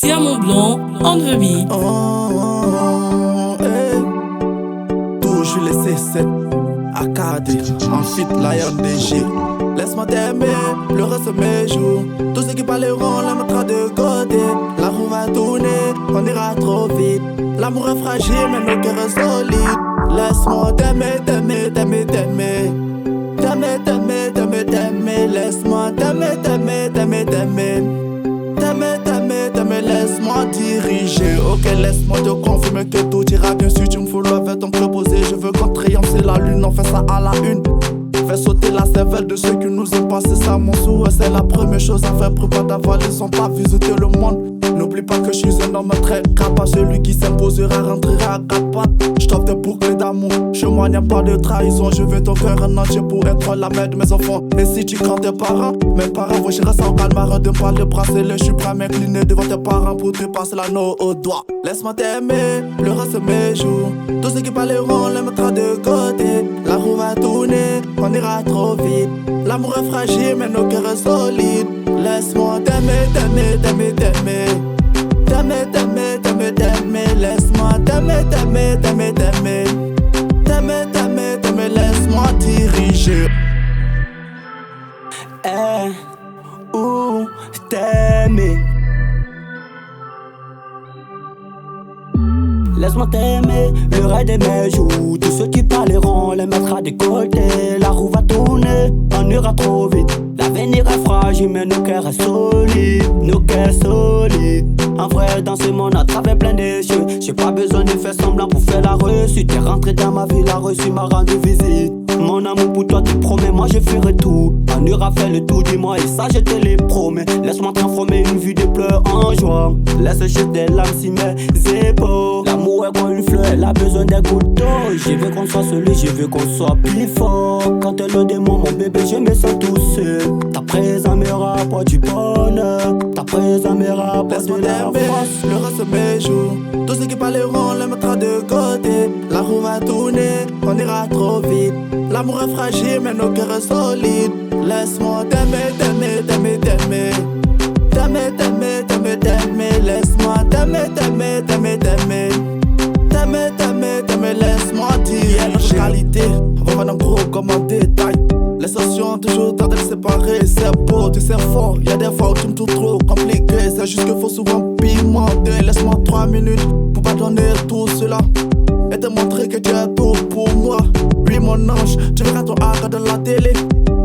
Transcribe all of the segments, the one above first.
Diamant blanc, on the beat. Toujours les C7 Acadie, en fit Lion DG. Laisse-moi t'aimer, le reste de mes jours. Tous ceux qui parleront la mettra de côté. La roue va tourner, on ira trop vite. L'amour est fragile, mais nos cœurs sont solides. Laisse-moi t'aimer, t'aimer, t'aimer, t'aimer. T'aimer, t'aimer, t'aimer, t'aimer. Laisse-moi t'aimer, t'aimer, t'aimer, t'aimer. T'aimer, t'aimer, t'aimer, laisse-moi diriger. Ok, laisse-moi te confirmer que tout ira bien. Si tu me follow avec ton cœur posé, je veux qu'on triomphe la lune. On fait ça à la une. Fais sauter la cervelle de ceux qui nous ont passé ça. Mon souhait, c'est la première chose à faire. Prévoit d'avoir les ont pas visiter le monde. N'oublie pas que je suis un homme très capable. Celui qui s'imposera rentrera à quatre pattes. Je t'offre des boucles d'amour. Chez moi, n'y a pas de trahison. Je veux ton cœur en entier pour être la mère de mes enfants. Et si tu crains tes parents, mes parents vont gérer ça au calme. Arrête de pas les brasser. Je suis prêt à m'incliner devant tes parents pour te passer l'anneau au doigt. Laisse-moi t'aimer, le reste de mes jours. Tous ceux qui parleront les mettra de côté. La roue va tourner, on ira trop vite. L'amour est fragile, mais nos cœurs sont solides. Laisse-moi t'aimer, t'aimer, t'aimer, t'aimer. T'aimer, t'aimer, t'aimer, t'aimer. Laisse-moi t'aimer, t'aimer, t'aimer, t'aimer. T'aimer, t'aimer, t'aimer, laisse-moi diriger. Ou t'aimer. Laisse-moi t'aimer, le reste de mes jours. Tous ceux qui parleront les mettra de côté. La roue va tourner, on ira trop vite. L'avenir est fragile mais nos cœurs sont solides. Nos cœurs solides. En vrai dans ce monde à travers plein d'essieux. J'ai pas besoin de faire semblant pour faire la reçue. T'es rentré dans ma vie, la reçue m'a rendu visite. Mon amour pour toi tu promets, moi je ferai tout. On ira faire le tour du mois et ça je te les promets. Laisse-moi transformer une vue de pleurs en joie. Laisse jeter des larmes si mes épaules. L'amour est comme une fleur, elle a besoin d'un couteau. Je veux qu'on soit solide, je veux qu'on soit plus fort. Quand elle le démon, mon bébé, je me sens tout seul. Ta présence me rapporte du bonheur. Ta présence me rapporte de la force. Le reste de mes jours. Tous ceux qui parleront les mettra de côté. La roue va tourner, on ira trop vite. L'amour est fragile, mais nos cœurs sont solides. Laisse-moi t'aimer, t'aimer, t'aimer, t'aimer. T'aimer, t'aimer, t'aimer, t'aimer. Laisse-moi t'aimer, t'aimer, t'aimer, t'aimer. T'aimer, t'aimer, t'aimer, laisse-moi dire notre qualité, on va voir en gros comme en détail. Les sensations toujours tardent de séparer. C'est beau, tu sais fort, y'a des fois où tu me trouves trop compliqué. C'est juste qu'il faut souvent pimenter. Laisse-moi 3 minutes pour pardonner tout cela et te montrer que tu es tout pour moi. Oui mon ange, tu verras ton arc de la télé.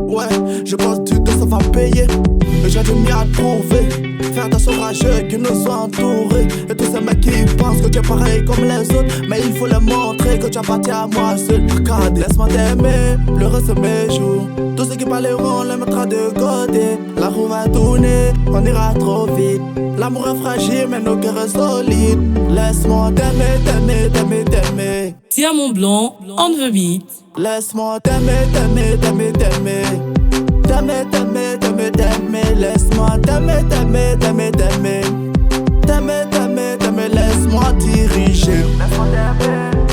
Ouais, je pense que ça va payer. Et j'ai du mieux à trouver. Faire des sauvageux qui nous ont entourés. Et tous ces mecs qui pensent que tu es pareil comme les autres. Mais il faut leur montrer que tu appartiens à moi seul. Regarde, laisse-moi t'aimer, le reste de mes jours. Tous ceux qui parleront les mettra de côté. La roue va tourner, on ira trop vite. L'amour est fragile mais nos cœurs sont solides. Laisse-moi t'aimer, t'aimer, t'aimer, t'aimer. Diamant blanc, on the beat. Laisse-moi t'aimer, t'aimer, t'aimer, t'aimer. T'aimer, t'aimer, t'aimer, t'aimer. Laisse-moi t'aimer, t'aimer, t'aimer, t'aimer. T'aimer, t'aimer, t'aimer, laisse-moi diriger. Laisse-moi t'aimer.